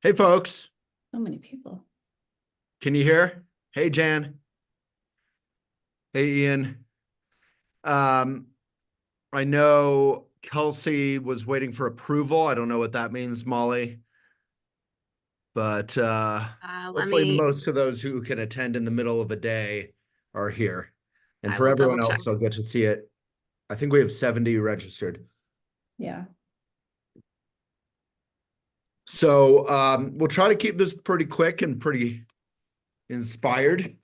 Hey, folks, So many people. can you hear? Hey, Jan. Hey, Ian. Um, I know Kelsey was waiting for approval. I don't know what that means, Molly, but Let hopefully me, most of those who can attend in the middle of a day are here. And I for will double everyone check. else, they'll get to see it. I think we have 70 registered. Yeah. So we'll try to keep this pretty quick and pretty inspired.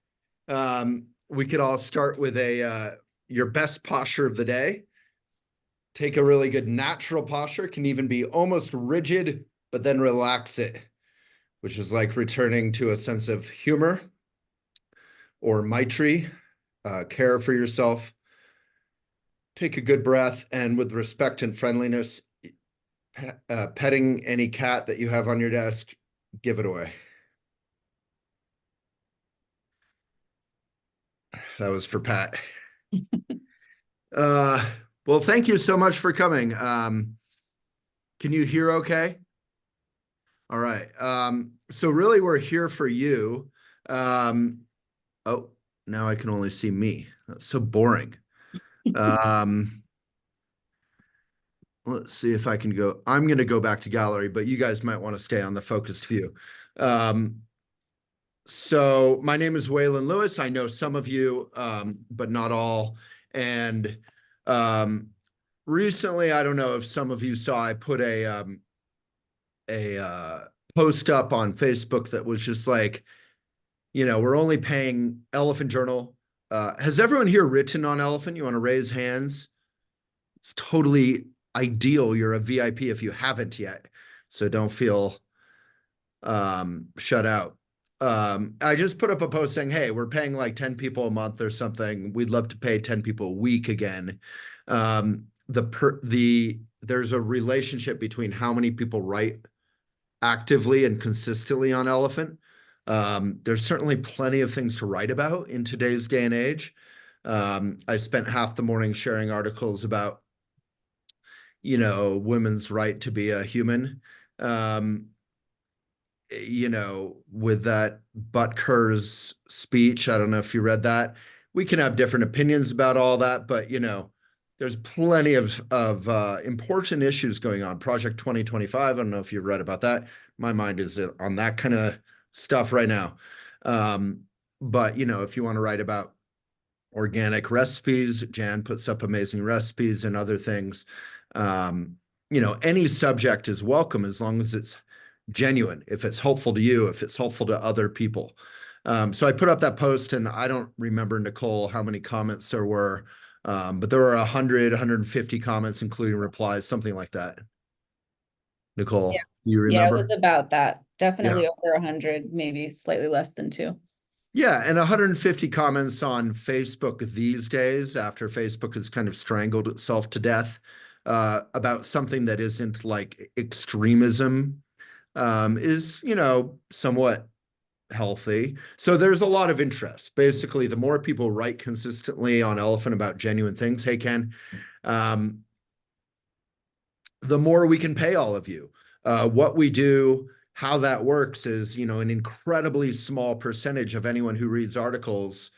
We could all start with a your best posture of the day. Take a really good natural posture, can even be almost rigid, but then relax it, which is like returning to a sense of humor or Maitri, care for yourself. Take a good breath, and with respect and friendliness, petting any cat that you have on your desk, give it away. That was for Pat. Uh, well, thank you so much for coming. Can you hear okay? All right. So really we're here for you. Oh, now I can only see me. That's so boring. Um, let's see if I can go. I'm going to go back to gallery, but you guys might want to stay on the focused view. So my name is Waylon Lewis. I know some of you, but not all. And recently, I don't know if some of you saw, I put a post up on Facebook that was just like, we're only paying Elephant Journal. Has everyone here written on Elephant? You want to raise hands? It's totally ideal. You're a VIP if you haven't yet, so don't feel shut out. I just put up a post saying, hey, we're paying like 10 people a month or something. We'd love to pay 10 people a week again. There's a relationship between how many people write actively and consistently on Elephant. There's certainly plenty of things to write about in today's day and age. I spent half the morning sharing articles about, women's right to be a human. Um, with that Butker's speech, I don't know if you read that. We can have different opinions about all that, but there's plenty of important issues going on. Project 2025. I don't know if you've read about that. My mind is on that kind of stuff right now. But if you want to write about organic recipes, Jan puts up amazing recipes and other things. Any subject is welcome as long as it's genuine, if it's helpful to you, if it's helpful to other people. So I put up that post, and I don't remember, Nicole, how many comments there were, but there were 100, 150 comments, including replies, something like that. Nicole, Yeah. do you Yeah, it was remember? about that. Yeah. Definitely over 100, maybe slightly less than two. Yeah, and 150 comments on Facebook these days, after Facebook has kind of strangled itself to death, about something that isn't like extremism, is, somewhat healthy. So there's a lot of interest. Basically, the more people write consistently on Elephant about genuine things, hey, Ken, um, the more we can pay all of you. What we do, how that works is, an incredibly small percentage of anyone who reads articles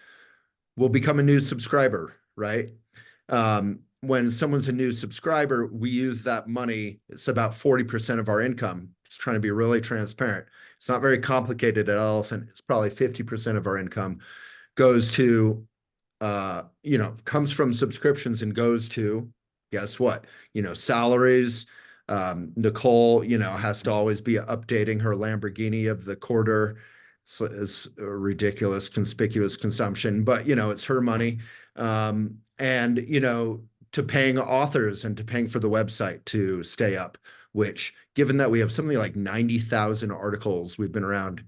will become a new subscriber, right? When someone's a new subscriber, we use that money. It's about 40% of our income. Just trying to be really transparent. It's not very complicated at Elephant. It's probably 50% of our income goes to, comes from subscriptions and goes to, guess what? Salaries. Nicole, has to always be updating her Lamborghini of the quarter. So it's a ridiculous, conspicuous consumption, but it's her money. And to paying authors and to paying for the website to stay up, which, given that we have something like 90,000 articles, we've been around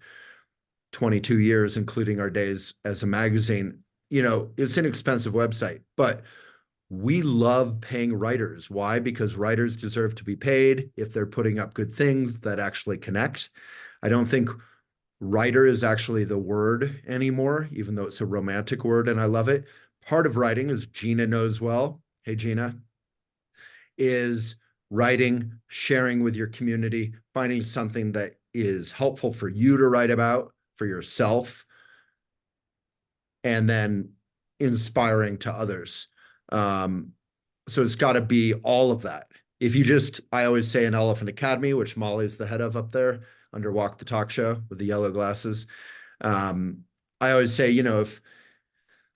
22 years, including our days as a magazine, it's an expensive website, but we love paying writers. Why? Because writers deserve to be paid if they're putting up good things that actually connect. I don't think writer is actually the word anymore, even though it's a romantic word and I love it. Part of writing, as Gina knows well, hey, Gina, is writing, sharing with your community, finding something that is helpful for you to write about for yourself, and then inspiring to others. So it's got to be all of that. If you just, I always say, an Elephant Academy, which Molly's the head of up there under Walk the Talk Show with the yellow glasses. I always say, if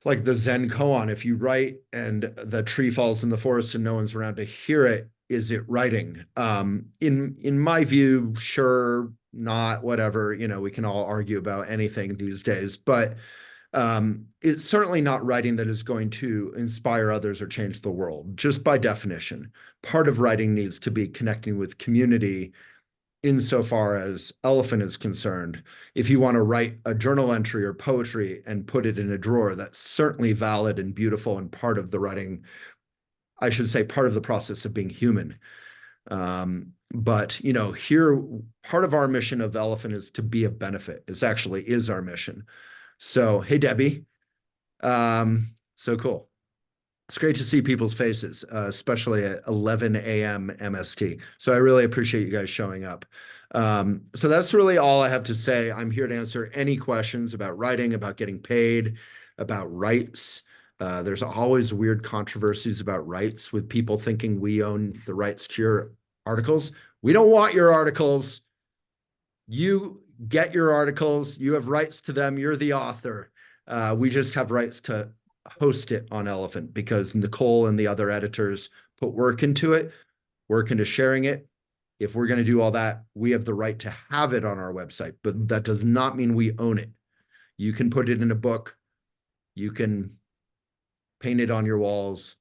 like the Zen koan, if you write and the tree falls in the forest and no one's around to hear it, is it writing? In my view, sure, not, whatever. We can all argue about anything these days, but it's certainly not writing that is going to inspire others or change the world, just by definition. Part of writing needs to be connecting with community insofar as Elephant is concerned. If you want to write a journal entry or poetry and put it in a drawer, that's certainly valid and beautiful and part of the writing, I should say, part of the process of being human. But here, part of our mission of Elephant is to be a benefit. This actually is our mission. So, hey, Debbie. So cool. It's great to see people's faces, especially at 11 a.m. MST. So I really appreciate you guys showing up. So that's really all I have to say. I'm here to answer any questions about writing, about getting paid, about rights. There's always weird controversies about rights with people thinking we own the rights to your articles. We don't want your articles. You get your articles. You have rights to them. You're the author. We just have rights to host it on Elephant because Nicole and the other editors put work into it, work into sharing it. If we're going to do all that, we have the right to have it on our website, but that does not mean we own it. You can put it in a book. You can paint it on your walls.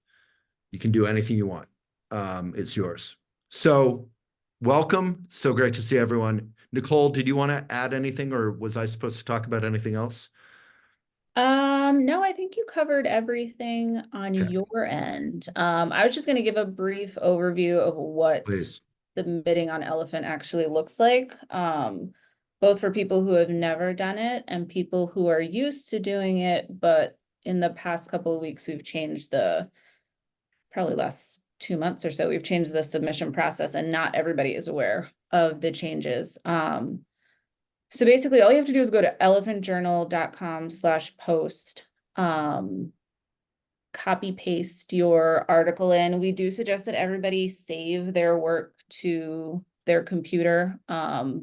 You can do anything you want. It's yours. So welcome. So great to see everyone. Nicole, did you want to add anything, or was I supposed to talk about anything else? No, I think you covered everything on Okay, your end. I was just going to give a brief overview of what please. submitting on Elephant actually looks like, both for people who have never done it and people who are used to doing it, but in the past couple of weeks, we've changed probably last 2 months or so, we've changed the submission process and not everybody is aware of the changes. So basically all you have to do is go to elephantjournal.com/post, copy paste your article in. We do suggest that everybody save their work to their computer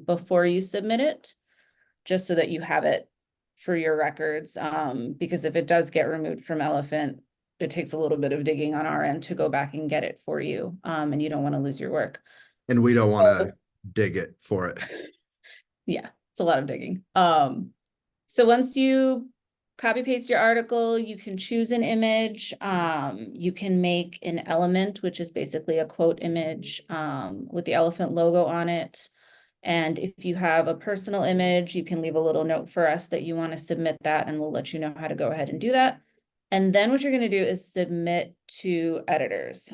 before you submit it, just so that you have it for your records. Because if it does get removed from Elephant, it takes a little bit of digging on our end to go back and get it for you. And you don't want to lose your work. And we don't want to dig it for it. Yeah, it's a lot of digging. So once you copy paste your article, you can choose an image. You can make an element, which is basically a quote image with the elephant logo on it. And if you have a personal image, you can leave a little note for us that you want to submit that, and we'll let you know how to go ahead and do that. And then what you're going to do is submit to editors.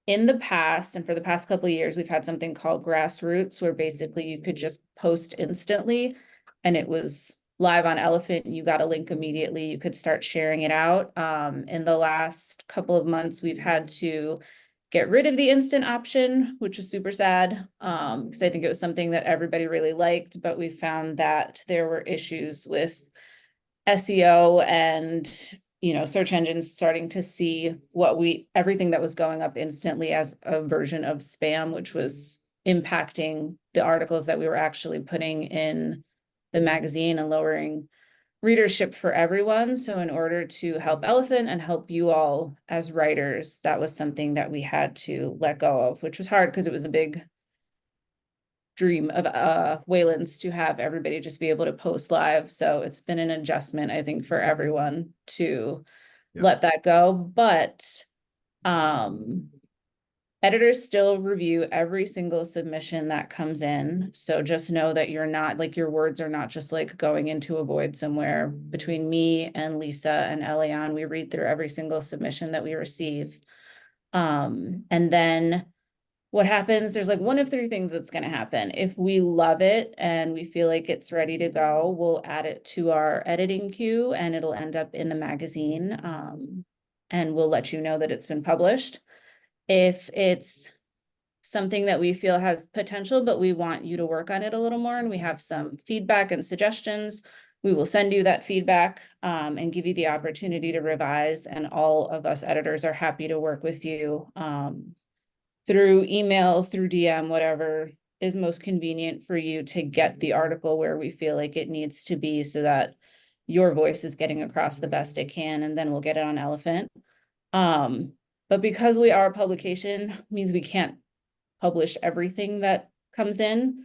In the past, and for the past couple of years, we've had something called Grassroots, where basically you could just post instantly and it was live on Elephant. You got a link immediately. You could start sharing it out. In the last couple of months, we've had to get rid of the instant option, which is super sad, because I think it was something that everybody really liked, but we found that there were issues with SEO and search engines starting to see everything that was going up instantly as a version of spam, which was impacting the articles that we were actually putting in the magazine and lowering readership for everyone. So in order to help Elephant and help you all as writers, that was something that we had to let go of, which was hard because it was a big dream of Waylon's to have everybody just be able to post live. So it's been an adjustment, I think, for everyone to let that go. But editors still review every single submission that comes in. So just know that you're not like, your words are not just like going into a void somewhere. Between me and Lisa and Elian, we read through every single submission that we receive. And then what happens, there's like one of three things that's going to happen. If we love it and we feel like it's ready to go, we'll add it to our editing queue and it'll end up in the magazine. And we'll let you know that it's been published. If it's something that we feel has potential, but we want you to work on it a little more, and we have some feedback and suggestions, we will send you that feedback and give you the opportunity to revise. And all of us editors are happy to work with you through email, through DM, whatever is most convenient for you to get the article where we feel like it needs to be, so that your voice is getting across the best it can, and then we'll get it on Elephant. But because we are a publication, means we can't publish everything that comes in.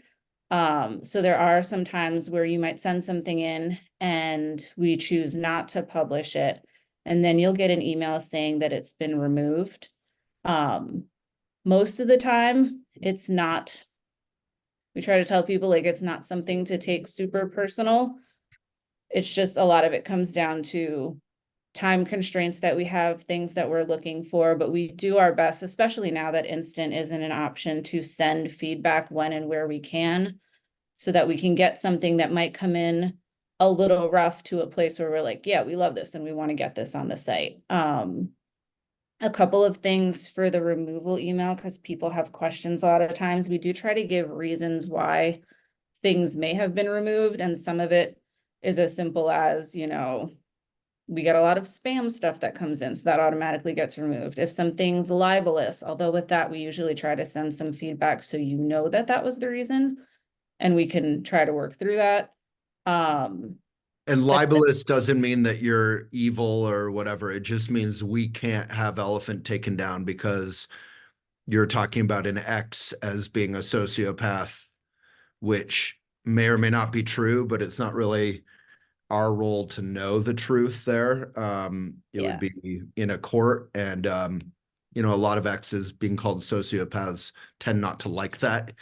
So there are some times where you might send something in and we choose not to publish it, and then you'll get an email saying that it's been removed. Most of the time, it's not. We try to tell people like it's not something to take super personal. It's just a lot of it comes down to time constraints that we have, things that we're looking for, but we do our best, especially now that instant isn't an option, to send feedback when and where we can, so that we can get something that might come in a little rough to a place where we're like, yeah, we love this and we want to get this on the site. A couple of things for the removal email, because people have questions a lot of times. We do try to give reasons why things may have been removed, and some of it is as simple as, you know, we get a lot of spam stuff that comes in, so that automatically gets removed. If something's libelous, although with that, we usually try to send some feedback so you know that that was the reason, and we can try to work through that. And But libelous doesn't mean that you're evil or whatever. It just means we can't have Elephant taken down because you're talking about an ex as being a sociopath, which may or may not be true, but it's not really our role to know the truth there. It would yeah, be in a court, and you know, a lot of exes being called sociopaths tend not to like that.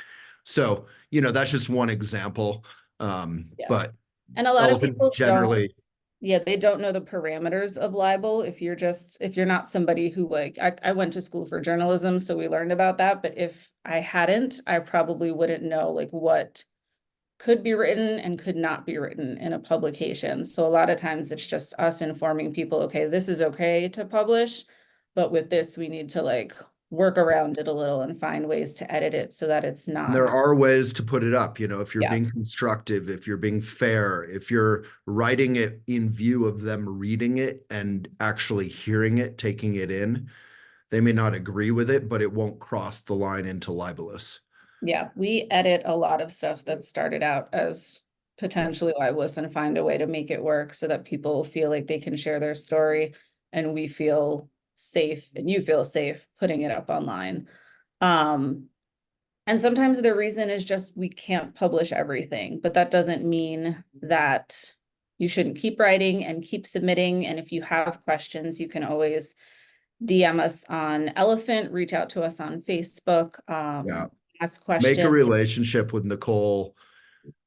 So, you know, that's just one example. yeah. But And a lot of Elephant people don't, generally, yeah, they don't know the parameters of libel. If you're not somebody who like, I went to school for journalism, so we learned about that. But if I hadn't, I probably wouldn't know like what could be written and could not be written in a publication. So a lot of times it's just us informing people, okay, this is okay to publish, but with this, we need to like work around it a little and find ways to edit it so that it's there not. are ways to put it up, you know, if you're Yeah, being constructive, if you're being fair, if you're writing it in view of them reading it and actually hearing it, taking it in. They may not agree with it, but it won't cross the line into libelous. yeah, we edit a lot of stuff that started out as potentially libelous and find a way to make it work so that people feel like they can share their story, and we feel safe and you feel safe putting it up online. Um, And sometimes the reason is just we can't publish everything, but that doesn't mean that you shouldn't keep writing and keep submitting. And if you have questions, you can always DM us on Elephant, reach out to us on Facebook, Yeah. ask Make a questions. relationship with Nicole,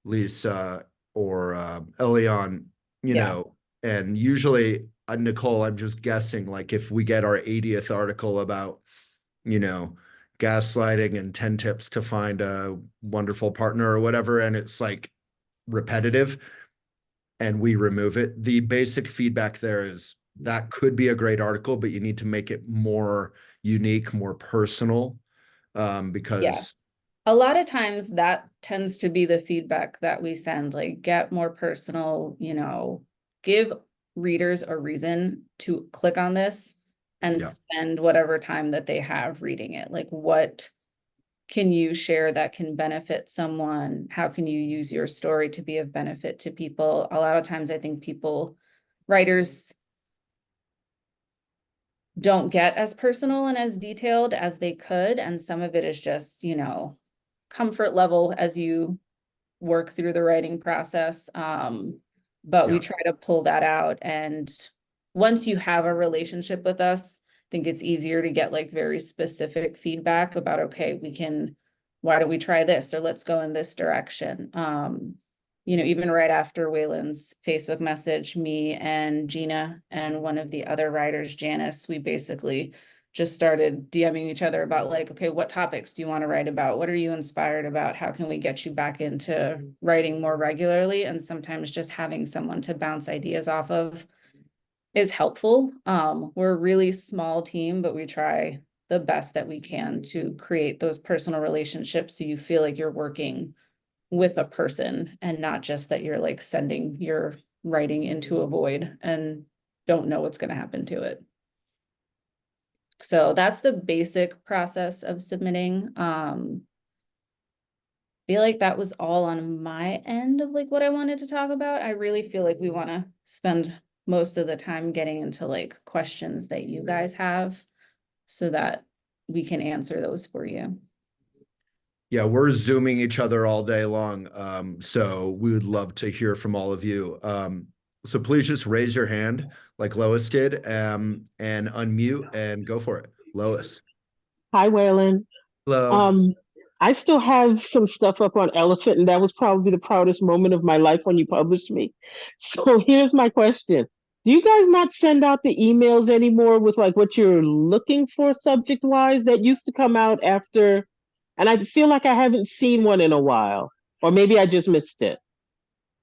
Lisa, or Elion, you Yeah, know, and usually, Nicole, I'm just guessing, like if we get our 80th article about, you know, gaslighting and 10 tips to find a wonderful partner or whatever, and it's like repetitive, and we remove it. The basic feedback there is that could be a great article, but you need to make it more unique, more personal, yeah. because A lot of times that tends to be the feedback that we send, like get more personal, you know, give readers a reason to click on this and yeah, spend whatever time that they have reading it. Like what can you share that can benefit someone? How can you use your story to be of benefit to people? A lot of times I think writers don't get as personal and as detailed as they could. And some of it is just, you know, comfort level as you work through the writing process. But we yeah. try to pull that out. And once you have a relationship with us, I think it's easier to get like very specific feedback about, okay, why don't we try this? Or let's go in this direction. You know, even right after Waylon's Facebook message, me and Gina and one of the other writers, Janice, we basically just started DMing each other about like, okay, what topics do you want to write about? What are you inspired about? How can we get you back into writing more regularly? And sometimes just having someone to bounce ideas off of is helpful. We're a really small team, but we try the best that we can to create those personal relationships so you feel like you're working with a person and not just that you're like sending your writing into a void and don't know what's going to happen to it. So that's the basic process of submitting. Feel like that was all on my end of like what I wanted to talk about. I really feel like we want to spend most of the time getting into like questions that you guys have so that we can answer those for you. Yeah, we're Zooming each other all day long. So we would love to hear from all of you. So please just raise your hand like Lois did, and unmute and go for it. Lois. Hi, Waylon. Hello. Um, I still have some stuff up on Elephant, and that was probably the proudest moment of my life when you published me. So here's my question. Do you guys not send out the emails anymore with like what you're looking for subject wise that used to come out after? And I feel like I haven't seen one in a while, or maybe I just missed it.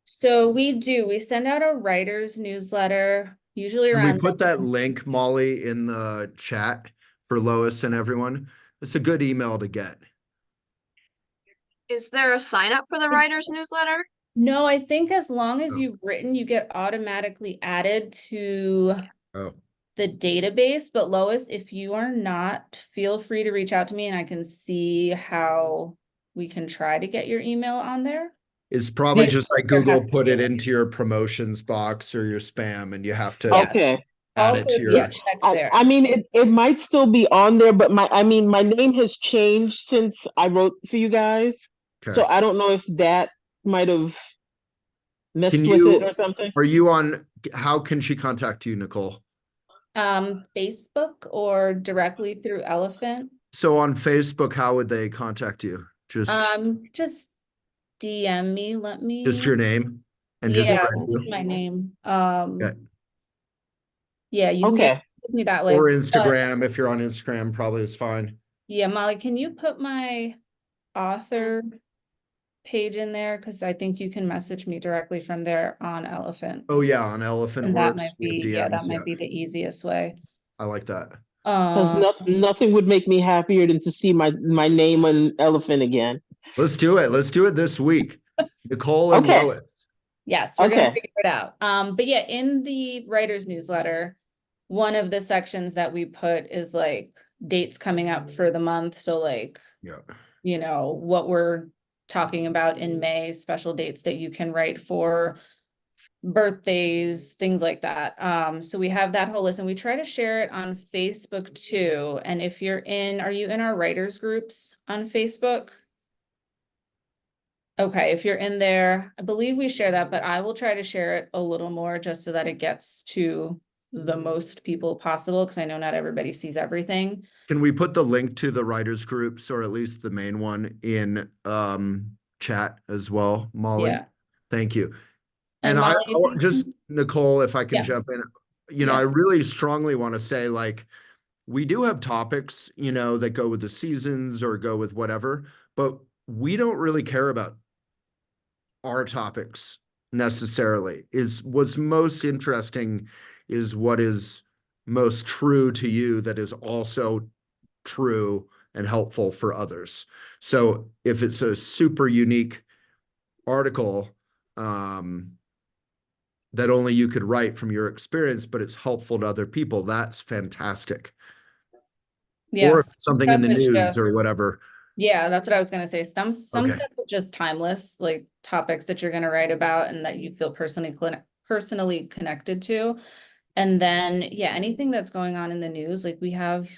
So we send out a writer's newsletter, usually Can we around put that link, Molly, in the chat for Lois and everyone? It's a good email to get. Is there a sign up for the writer's newsletter? No, I think as long as Oh. you've written, you get automatically added to Oh, the database. But Lois, if you are not, feel free to reach out to me and I can see how we can try to get your email on there. it's probably Yeah. just like There Google has to put be it a- into your promotions box or your spam, and you have to Yeah. Okay. add Also, it to if your. you check there. I mean, it might still be on there, but my name has changed since I wrote for you guys. So Okay. I don't know if that might have Can messed with it you, or something. are you on, how can she contact you, Nicole? Facebook or directly through Elephant. So on Facebook, how would they contact you? Just DM me, Just your name and just yeah, friend just my you? name. Okay. Yeah, you can get Okay. with me that way. Or But Instagram, if you're on Instagram, probably is fine. yeah, Molly, can you put my author page in there? Because I think you can message me directly from there on Elephant. Oh yeah, on Elephant And that Works, might we have be, yeah, that DMs. might Yeah, be the easiest way. I like that. Because Um, nothing would make me happier than to see my name on Elephant again. Let's do it. Let's do it this week. Nicole and Okay. Lois. yes, we're gonna Okay. figure it out. But yeah, in the writer's newsletter, one of the sections that we put is like dates coming up for the month. So like, Yeah. you know, what we're talking about in May, special dates that you can write for birthdays, things like that. So we have that whole list and we try to share it on Facebook too. And if you're in, are you in our writers groups on Facebook? Okay, if you're in there, I believe we share that, but I will try to share it a little more just so that it gets to the most people possible, because I know not everybody sees everything. Can we put the link to the writers groups, or at least the main one, in chat as well, Molly? Yeah. Thank you. And And I Molly, just, Nicole, if I can Yeah. jump in, I Yeah. really strongly want to say, like, we do have topics, that go with the seasons or go with whatever, but we don't really care about our topics necessarily. Is what's most interesting is what is most true to you that is also true and helpful for others. So if it's a super unique article, that only you could write from your experience, but it's helpful to other people, that's fantastic. Or if yes, it's some something in stuff the is news or just, whatever. yeah, that's what I was gonna say. Some Okay. stuff is just timeless, like topics that you're gonna write about and that you feel personally connected to. And then, yeah, anything that's going on in the news, like we have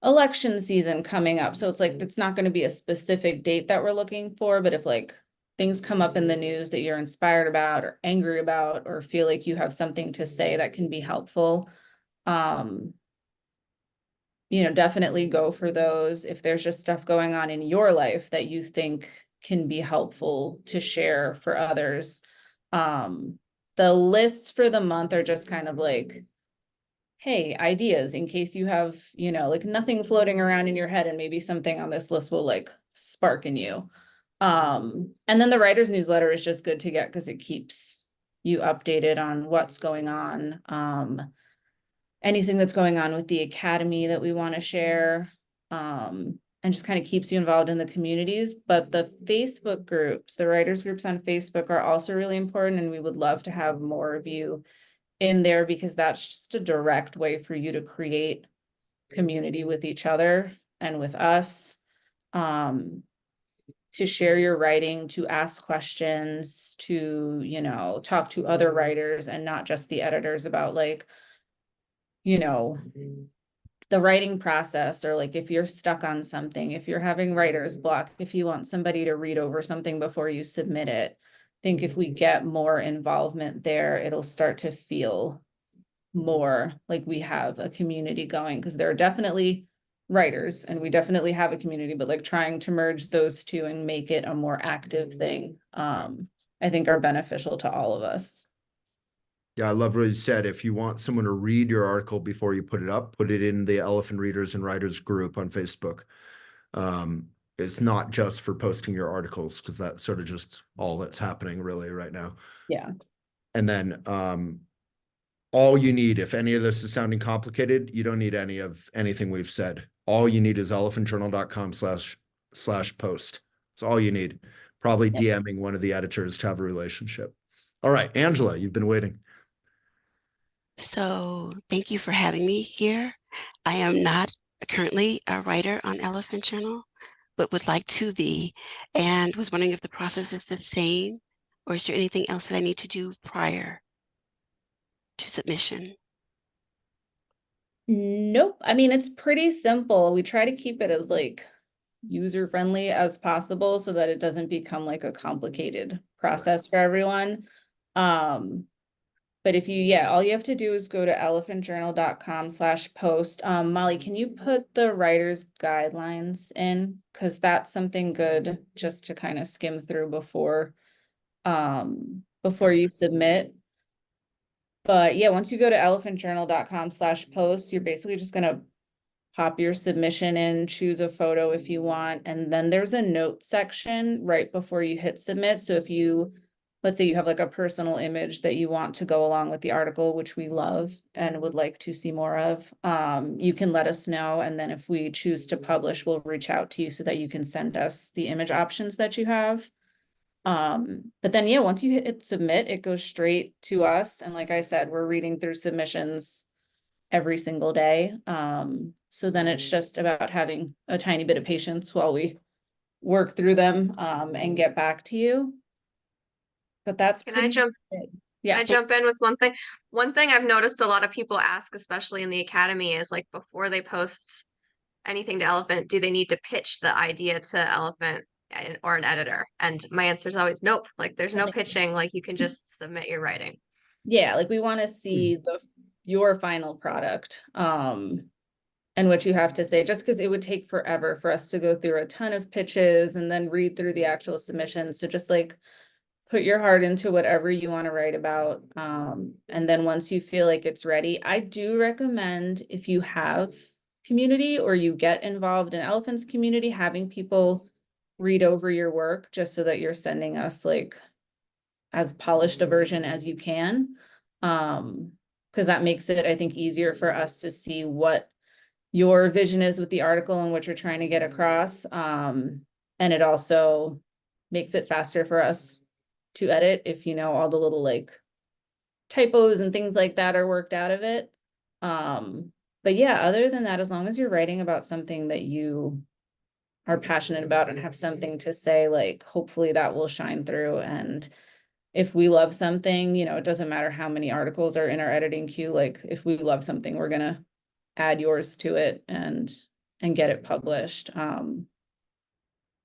election season coming up. So it's like, it's not going to be a specific date that we're looking for, but if like things come up in the news that you're inspired about or angry about, or feel like you have something to say that can be helpful, definitely go for those. If there's just stuff going on in your life that you think can be helpful to share for others. The lists for the month are just kind of like, hey, ideas in case you have, like nothing floating around in your head and maybe something on this list will like spark in you. And then the writer's newsletter is just good to get because it keeps you updated on what's going on. anything that's going on with the academy that we want to share. And just kind of keeps you involved in the communities. But the Facebook groups, the writers groups on Facebook are also really important. And we would love to have more of you in there because that's just a direct way for you to create community with each other and with us. To share your writing, to ask questions, to, you know, talk to other writers and not just the editors about like, you know, the writing process, or like if you're stuck on something, if you're having writer's block, if you want somebody to read over something before you submit it. I think if we get more involvement there, it'll start to feel more like we have a community going, because there are definitely writers and we definitely have a community, but like trying to merge those two and make it a more active thing, I think are beneficial to all of us. Yeah, I love what you said. If you want someone to read your article before you put it up, put it in the Elephant Readers and Writers group on Facebook. It's not just for posting your articles, because that's sort of just all that's happening really right now. Yeah. And then all you need, if any of this is sounding complicated, you don't need any of anything we've said. All you need is elephantjournal.com/post. That's all you need. Probably Yep. DMing one of the editors to have a relationship. All right, Angela, you've been waiting. So thank you for having me here. I am not currently a writer on Elephant Journal, but would like to be, and was wondering if the process is the same, or is there anything else that I need to do prior to submission? Nope. I mean, it's pretty simple. We try to keep it as like user friendly as possible so that it doesn't become like a complicated process for everyone. But if you, yeah, all you have to do is go to elephantjournal.com/post. Molly, can you put the writer's guidelines in? Because that's something good just to kind of skim through before you submit. But yeah, once you go to elephantjournal.com/post, you're basically just gonna pop your submission in, choose a photo if you want, and then there's a note section right before you hit submit. So if you, let's say you have like a personal image that you want to go along with the article, which we love and would like to see more of, you can let us know. And then if we choose to publish, we'll reach out to you so that you can send us the image options that you have. But then, yeah, once you hit submit, it goes straight to us. And like I said, we're reading through submissions every single day. So then it's just about having a tiny bit of patience while we work through them, and get back to you. But that's Can pretty I jump much it. Yeah. I jump in with one thing? One thing I've noticed a lot of people ask, especially in the academy, is like before they post anything to Elephant, do they need to pitch the idea to Elephant or an editor? And my answer is always nope. Like there's no pitching, like you can just submit your writing. Yeah, like we want to see your final product, and what you have to say, just because it would take forever for us to go through a ton of pitches and then read through the actual submissions. So just like put your heart into whatever you want to write about. And then once you feel like it's ready, I do recommend, if you have community or you get involved in Elephant's community, having people read over your work just so that you're sending us like as polished a version as you can. Because that makes it, I think, easier for us to see what your vision is with the article and what you're trying to get across. And it also makes it faster for us to edit if you know all the little like typos and things like that are worked out of it. But yeah, other than that, as long as you're writing about something that you are passionate about and have something to say, like hopefully that will shine through. And if we love something, you know, it doesn't matter how many articles are in our editing queue. Like if we love something, we're gonna add yours to it and get it published.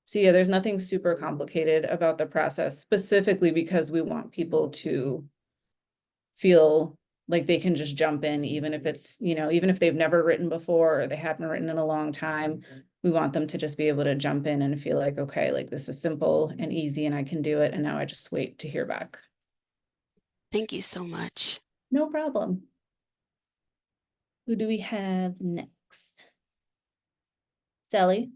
So yeah, there's nothing super complicated about the process, specifically because we want people to feel like they can just jump in, even if it's, you know, even if they've never written before or they haven't written in a long time. We want them to just be able to jump in and feel like, okay, like this is simple and easy and I can do it. And now I just wait to hear back. Thank you so much. No problem. Who do we have next? Sally?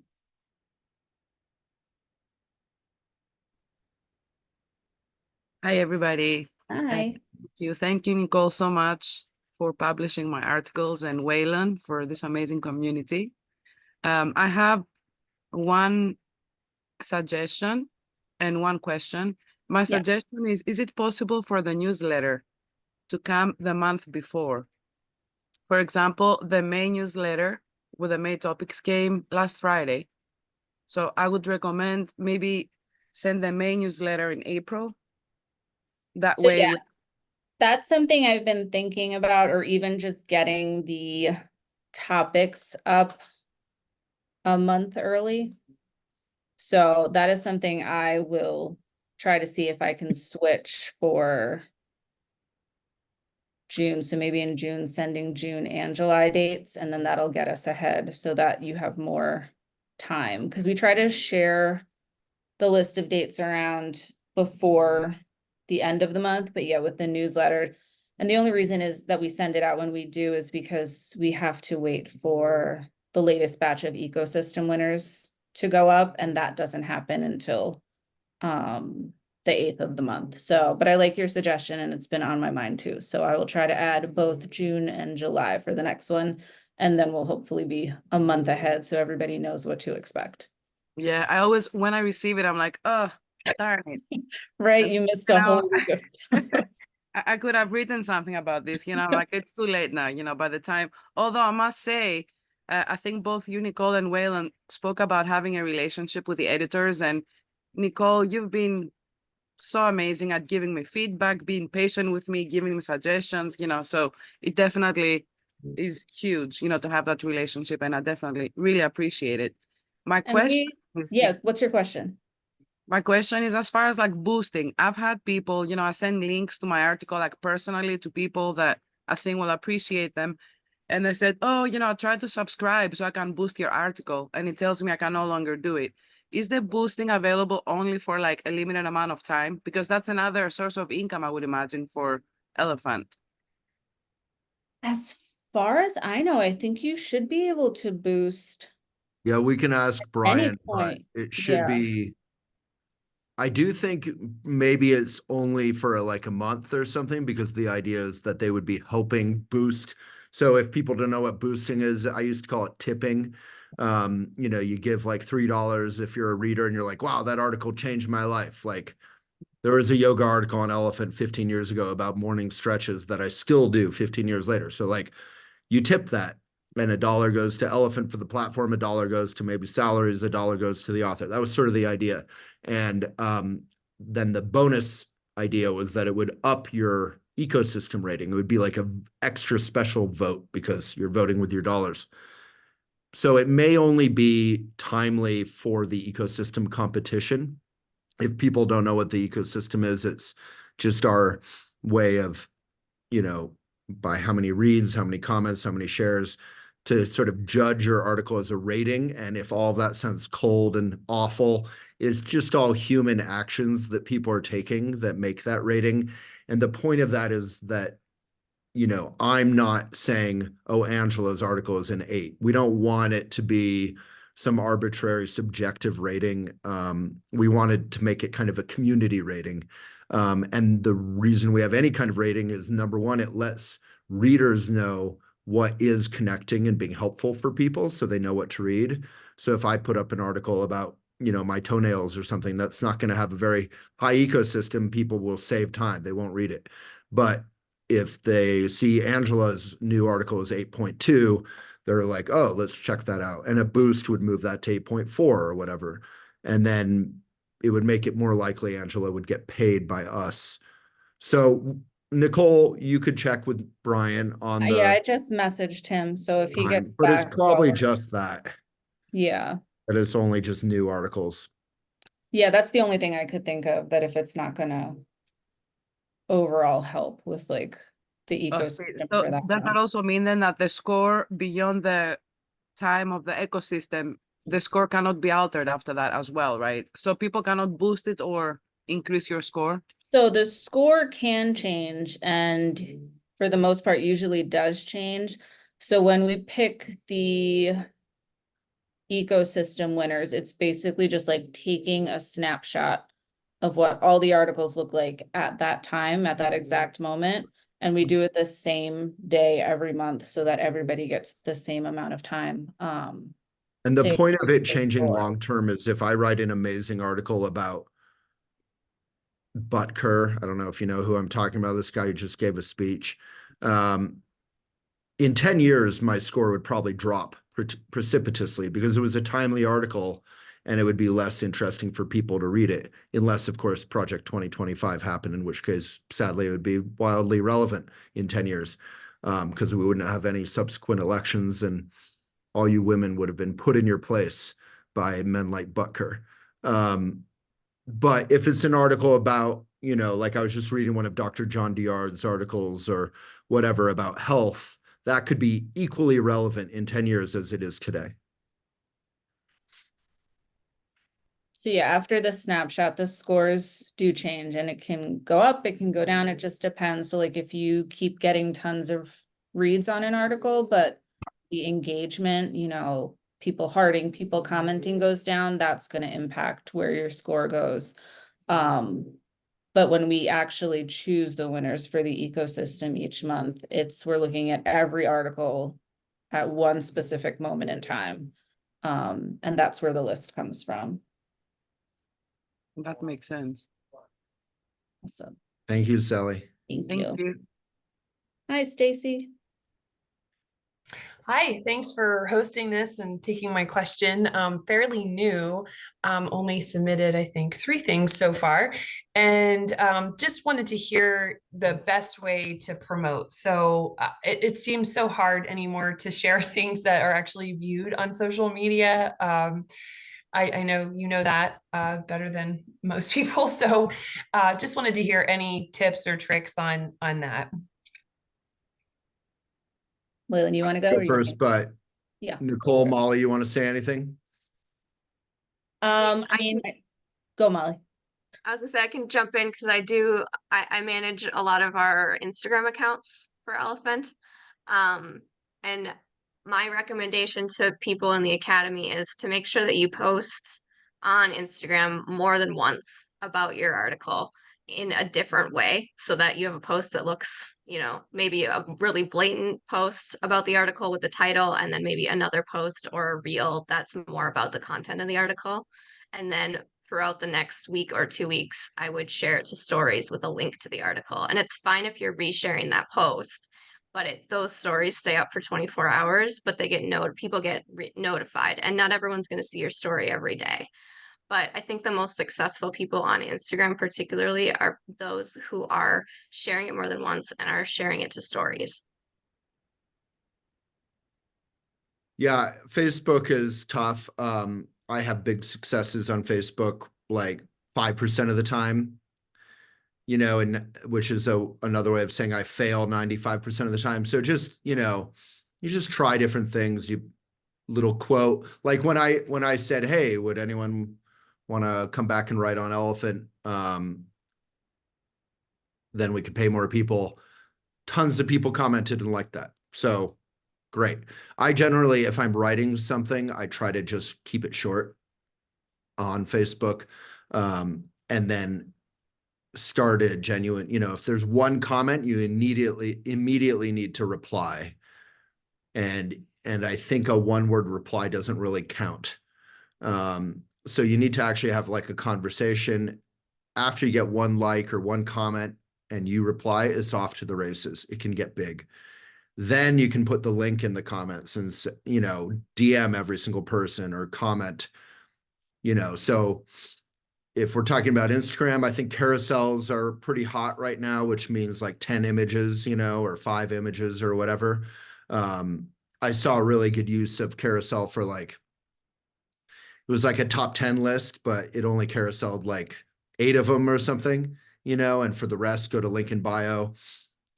Hi, everybody. Hi. Thank you. Thank you, Nicole, so much for publishing my articles and Waylon for this amazing community. I have one suggestion and one question. My suggestion is it possible for the newsletter to come the month before? For example, the May newsletter with the May topics came last Friday. So I would recommend maybe send the May newsletter in April. That So way, yeah, that's something I've been thinking about, or even just getting the topics up a month early. So that is something I will try to see if I can switch for June. So maybe in June, sending June and July dates, and then that'll get us ahead so that you have more time. Because we try to share the list of dates around before the end of the month, but yeah, with the newsletter. And the only reason is that we send it out when we do is because we have to wait for the latest batch of ecosystem winners to go up, and that doesn't happen until the 8th of the month. So, but I like your suggestion, and it's been on my mind too. So I will try to add both June and July for the next one, and then we'll hopefully be a month ahead so everybody knows what to expect. yeah, I always, when I receive it, I'm like, oh, darn it. Right, you missed a whole week of I could have written something about this, I'm like, it's too late now, by the time, although I must say, I think both you, Nicole, and Waylon spoke about having a relationship with the editors, and Nicole, you've been so amazing at giving me feedback, being patient with me, giving me suggestions, so it definitely is huge, to have that relationship, and I definitely really appreciate it. My question is, what's your question? my question is, as far as like boosting, I've had people, I send links to my article, like personally to people that I think will appreciate them. And they said, oh, try to subscribe so I can boost your article. And it tells me I can no longer do it. Is the boosting available only for like a limited amount of time? Because that's another source of income, I would imagine, for Elephant. As far as I know, I think you should be able to boost Yeah, we can ask Brian, but point. it should be. I do think maybe it's only for like a month or something, because the idea is that they would be helping boost. So if people don't know what boosting is, I used to call it tipping. You give like $3 if you're a reader and you're like, wow, that article changed my life. Like there was a yoga article on Elephant 15 years ago about morning stretches that I still do 15 years later. So like you tip that, and $1 goes to Elephant for the platform, $1 goes to maybe salaries, $1 goes to the author. That was sort of the idea. And then the bonus idea was that it would up your ecosystem rating. It would be like an extra special vote because you're voting with your dollars. So it may only be timely for the ecosystem competition. If people don't know what the ecosystem is, it's just our way of, by how many reads, how many comments, how many shares, to sort of judge your article as a rating. And if all of that sounds cold and awful, it's just all human actions that people are taking that make that rating. And the point of that is that, I'm not saying, oh, Angela's article is an 8. We don't want it to be some arbitrary subjective rating. We wanted to make it kind of a community rating. And the reason we have any kind of rating is, number one, it lets readers know what is connecting and being helpful for people so they know what to read. So if I put up an article about, my toenails or something, that's not going to have a very high ecosystem. People will save time. They won't read it. But if they see Angela's new article is 8.2, they're like, oh, let's check that out. And a boost would move that to 8.4 or whatever. And then it would make it more likely Angela would get paid by us. So Nicole, you could check with Brian on the. I just messaged him. So if he gets but back, it's probably just that. Yeah. That it's only just new articles. Yeah, that's the only thing I could think of, that if it's not gonna overall help with like the ecosystem So for that does that month. also mean then that the score beyond the time of the ecosystem, the score cannot be altered after that as well, right? So people cannot boost it or increase your score? So the score can change, and for the most part usually does change. So when we pick the ecosystem winners, it's basically just like taking a snapshot of what all the articles look like at that time, at that exact moment. And we do it the same day every month so that everybody gets the same amount of time. And the So- point of it changing Sure. long-term is if I write an amazing article about Butker, I don't know if you know who I'm talking about, this guy who just gave a speech. In 10 years, my score would probably drop precipitously because it was a timely article and it would be less interesting for people to read it, unless, of course, Project 2025 happened, in which case, sadly, it would be wildly relevant in 10 years because we wouldn't have any subsequent elections and all you women would have been put in your place by men like Butker. But if it's an article about, you know, like I was just reading one of Dr. John Diard's articles or whatever about health, that could be equally relevant in 10 years as it is today. So yeah, after the snapshot, the scores do change and it can go up, it can go down, it just depends. So like if you keep getting tons of reads on an article, but the engagement, you know, people hearting, people commenting goes down, that's going to impact where your score goes. But when we actually choose the winners for the ecosystem each month, we're looking at every article at one specific moment in time. And that's where the list comes from. That makes sense. Awesome. Thank you, Sally. Thank Thank you. you. Hi, Stacy. Hi, thanks for hosting this and taking my question. Fairly new, only submitted, I think, 3 things so far, and just wanted to hear the best way to promote. So it seems so hard anymore to share things that are actually viewed on social media. I know you know that better than most people, so just wanted to hear any tips or tricks on that. Waylon, you want to go? Go first, but Yeah. Nicole, Molly, you want to say anything? I mean, go Molly. I was gonna say I can jump in because I manage a lot of our Instagram accounts for Elephant. And my recommendation to people in the academy is to make sure that you post on Instagram more than once about your article in a different way so that you have a post that looks, you know, maybe a really blatant post about the article with the title, and then maybe another post or a reel that's more about the content of the article. And then throughout the next week or 2 weeks, I would share it to stories with a link to the article. And it's fine if you're resharing that post, but those stories stay up for 24 hours, but they get people get notified, and not everyone's going to see your story every day. But I think the most successful people on Instagram particularly are those who are sharing it more than once and are sharing it to stories. Yeah, Facebook is tough. I have big successes on Facebook, like 5% of the time, you know, and which is another way of saying I fail 95% of the time. So just, you know, you just try different things. You little quote, like when I said, hey, would anyone want to come back and write on Elephant? Then we could pay more people. Tons of people commented and liked that. So great. I generally, if I'm writing something, I try to just keep it short on Facebook, and then start a genuine, you know, if there's one comment, you immediately need to reply. And I think a one-word reply doesn't really count. So you need to actually have like a conversation. After you get one like or one comment and you reply, it's off to the races. It can get big. Then you can put the link in the comments and, you know, DM every single person or comment, you know. So if we're talking about Instagram, I think carousels are pretty hot right now, which means like 10 images, you know, or 5 images or whatever. I saw a really good use of carousel for like, it was like a top 10 list, but it only carouseled like 8 of them or something, you know, and for the rest, go to link in bio.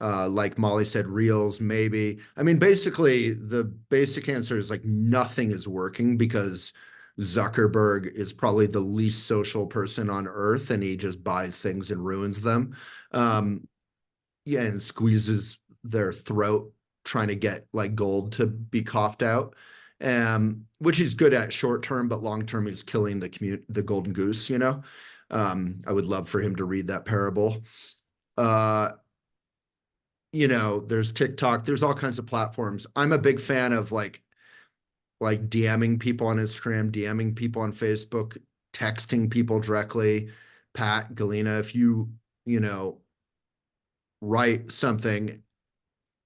Like Molly said, reels, maybe. I mean, basically, the basic answer is like nothing is working because Zuckerberg is probably the least social person on earth and he just buys things and ruins them. Yeah, and squeezes their throat trying to get like gold to be coughed out. Which he's good at short term, but long term he's killing the golden goose, you know. I would love for him to read that parable. you know, there's TikTok, there's all kinds of platforms. I'm a big fan of like DMing people on Instagram, DMing people on Facebook, texting people directly. Pat, Galena, if you know, write something,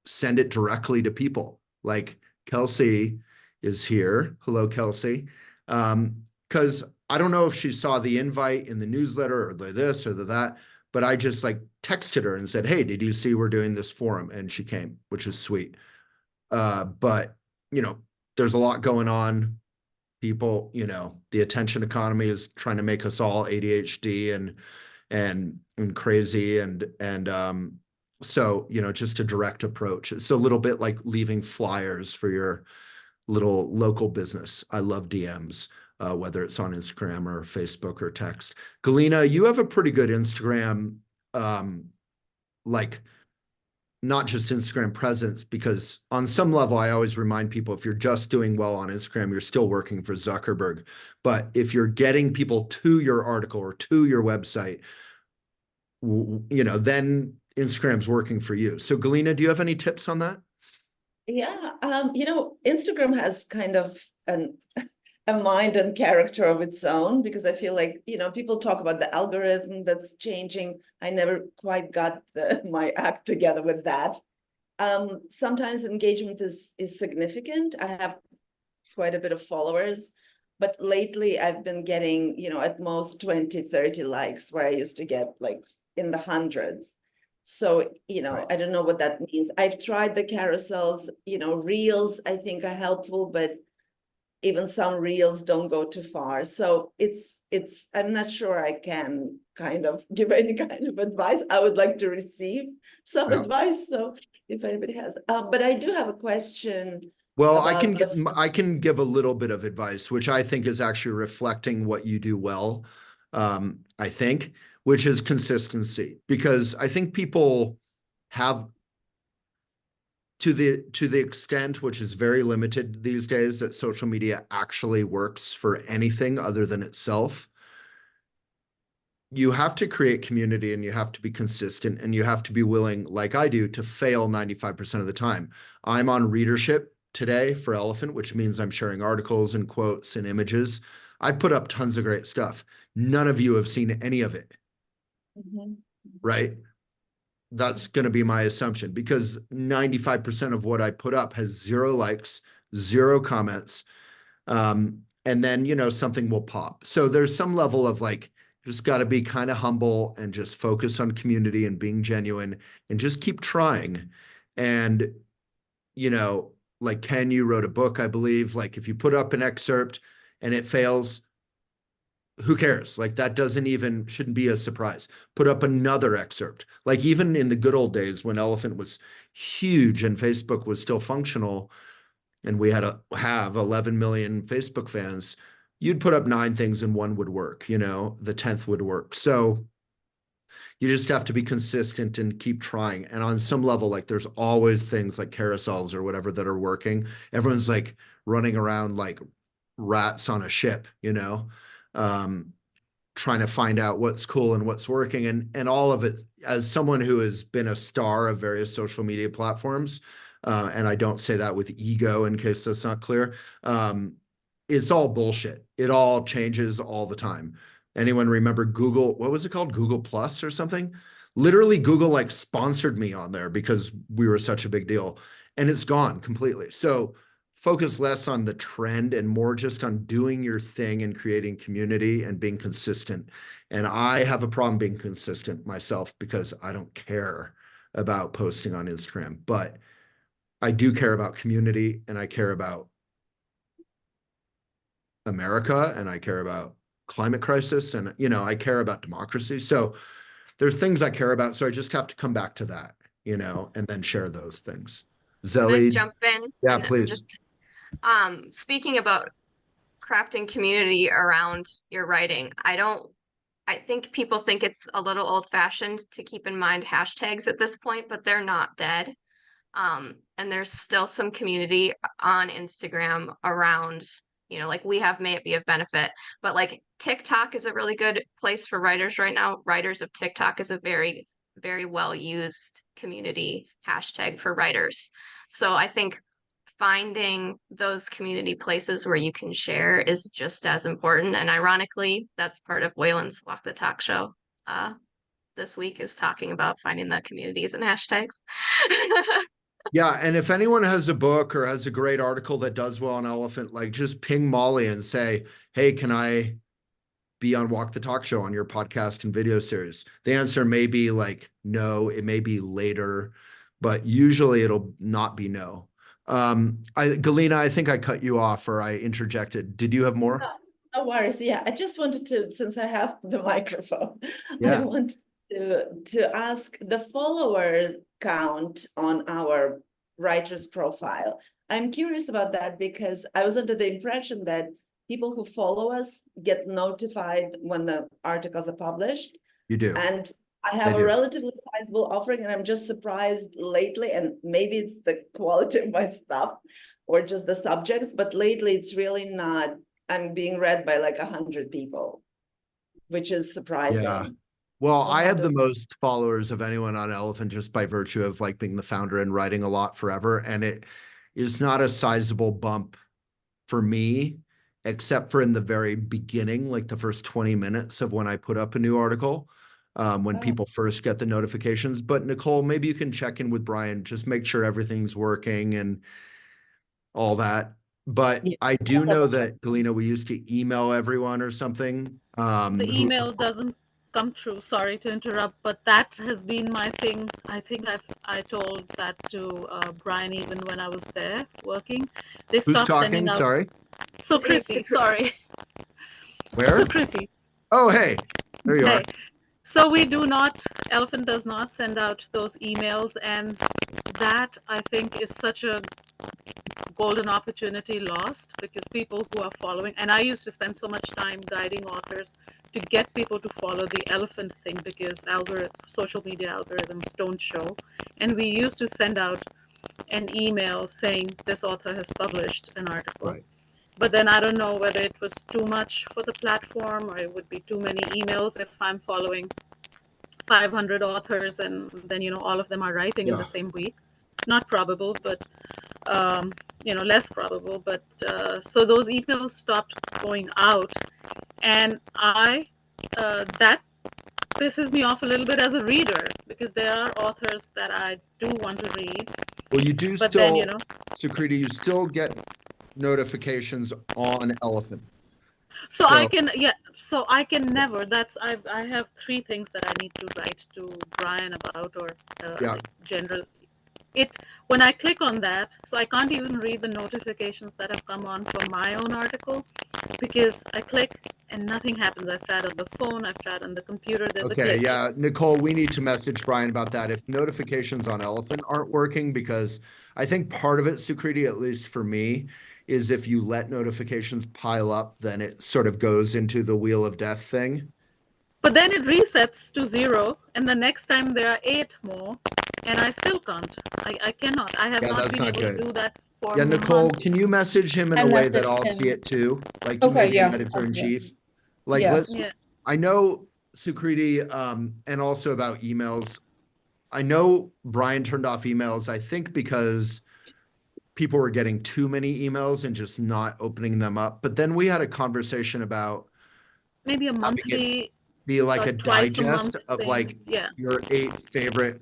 send it directly to people. Like Kelsey is here. Hello, Kelsey. Because I don't know if she saw the invite in the newsletter or the this or the that, but I just like texted her and said, hey, did you see we're doing this forum? And she came, which is sweet. But, you know, there's a lot going on. People, you know, the attention economy is trying to make us all ADHD and crazy and so, you know, just a direct approach. It's a little bit like leaving flyers for your little local business. I love DMs, whether it's on Instagram or Facebook or text. Galena, you have a pretty good Instagram, like not just Instagram presence, because on some level, I always remind people if you're just doing well on Instagram, you're still working for Zuckerberg. But if you're getting people to your article or to your website, you know, then Instagram's working for you. So Galena, do you have any tips on that? Yeah, Instagram has kind of a mind and character of its own, because I feel like, people talk about the algorithm that's changing. I never quite got my act together with that. Sometimes engagement is significant. I have quite a bit of followers, but lately I've been getting, at most 20, 30 likes, where I used to get like in the hundreds. So, Right. I don't know what that means. I've tried the carousels, reels I think are helpful, but even some reels don't go too far. So I'm not sure I can kind of give any kind of advice. I would like to receive some Yeah. advice. So if anybody has, but I do have a question. Well, About I can give a little bit of advice, which I think is actually reflecting what you do well. I think, which is consistency, because I think people have, to the extent, which is very limited these days, that social media actually works for anything other than itself. You have to create community and you have to be consistent and you have to be willing, like I do, to fail 95% of the time. I'm on readership today for Elephant, which means I'm sharing articles and quotes and images. I put up tons of great stuff. None of you have seen any of it, Mhm. right? That's going to be my assumption, because 95% of what I put up has 0 likes, 0 comments. And then, something will pop. So there's some level of like, just got to be kind of humble and just focus on community and being genuine and just keep trying. And, like Ken, you wrote a book, I believe. Like if you put up an excerpt and it fails, who cares? Like that shouldn't be a surprise. Put up another excerpt. Like even in the good old days when Elephant was huge and Facebook was still functional and we had have 11 million Facebook fans, you'd put up 9 things and 1 would work, the 10th would work. So you just have to be consistent and keep trying. And on some level, like there's always things like carousels or whatever that are working. Everyone's like running around like rats on a ship, trying to find out what's cool and what's working. And all of it, as someone who has been a star of various social media platforms, and I don't say that with ego in case that's not clear, it's all bullshit. It all changes all the time. Anyone remember Google? What was it called? Google Plus or something? Literally, Google like sponsored me on there because we were such a big deal, and it's gone completely. So focus less on the trend and more just on doing your thing and creating community and being consistent. And I have a problem being consistent myself because I don't care about posting on Instagram, but I do care about community and I care about America and I care about climate crisis and, I care about democracy. So there's things I care about. So I just have to come back to that, and then share those things. Can I Zelly, jump in? yeah, And please. just speaking about crafting community around your writing, I think people think it's a little old-fashioned to keep in mind hashtags at this point, but they're not dead. And there's still some community on Instagram around, like we have May It Be of Benefit, but like TikTok is a really good place for writers right now. Writers of TikTok is a very, very well used community hashtag for writers. So I think finding those community places where you can share is just as important. And ironically, that's part of Waylon's Walk the Talk show. This week is talking about finding the communities and hashtags. Yeah, and if anyone has a book or has a great article that does well on elephant, like just ping Molly and say, hey, can I be on Walk the Talk show on your podcast and video series? The answer may be like, no, it may be later, but usually it'll not be no. Galina, I think I cut you off or I interjected. Did you have more? No worries. Yeah, I just wanted to, since I have the microphone, Yeah. I want to ask the followers count on our writer's profile. I'm curious about that because I was under the impression that people who follow us get notified when the articles are published. You do. And I have They a do. relatively sizable offering, and I'm just surprised lately, and maybe it's the quality of my stuff or just the subjects, but lately it's really not. I'm being read by like 100 people, which is surprising. Yeah. Well, So I how have the do- most followers of anyone on Elephant just by virtue of like being the founder and writing a lot forever. And it is not a sizable bump for me, except for in the very beginning, like the first 20 minutes of when I put up a new article, when Oh. people first get the notifications. But Nicole, maybe you can check in with Brian, just make sure everything's working and all that. But Yeah. I do know that, Galina, we used to email everyone or something. The email doesn't come through. Sorry to interrupt, but that has been my thing. I think I told that to Brian even when I was there working. They Who's stopped sending talking? out. Sorry. Sukriti, sorry. Where? Sukriti. Oh, hey, there you are. Hey. So we do not, Elephant does not send out those emails, and that I think is such a golden opportunity lost because people who are following, and I used to spend so much time guiding authors to get people to follow the Elephant thing because social media algorithms don't show. And we used to send out an email saying this author has published an article. Right. But then I don't know whether it was too much for the platform or it would be too many emails if I'm following 500 authors and then, all of them are writing in the same week. Not probable, but, less probable. But so those emails stopped going out. And that pisses me off a little bit as a reader because there are authors that I do want to read. Well, you do But still, then, Sukriti, you still get notifications on Elephant. So I can never, I have 3 things that I need to write to Brian about or general. When I click on that, so I can't even read the notifications that have come on for my own article because I click and nothing happens. I've tried on the phone, I've tried on the computer, there's a glitch. Yeah, Nicole, we need to message Brian about that. If notifications on Elephant aren't working, because I think part of it, Sukriti, at least for me, is if you let notifications pile up, then it sort of goes into the wheel of death thing. But then it resets to 0, and the next time there are 8 more, and I still can't. I cannot. I have not been able to do that for Nicole, months. can you message him in a way that I'll see it too? Like you may be editor-in-chief. Like I know, Sukriti, and also about emails. I know Brian turned off emails, I think because people were getting too many emails and just not opening them up. But then we had a conversation about maybe a monthly, be like a digest of thing. Like your 8 favorite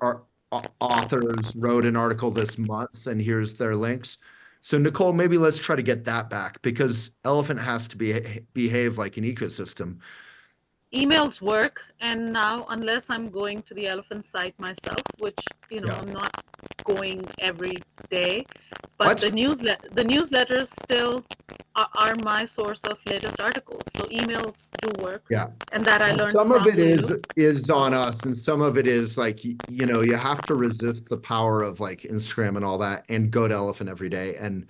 authors wrote an article this month and here's their links. So Nicole, maybe let's try to get that back because Elephant has to behave like an ecosystem. Emails work, and now unless I'm going to the Elephant site myself, which I'm not going every day, but the newsletters still are my source of latest articles. So emails do work. Yeah, and that I learned. Some of it is on us, and some of it is like you have to resist the power of like Instagram and all that, and go to Elephant every day and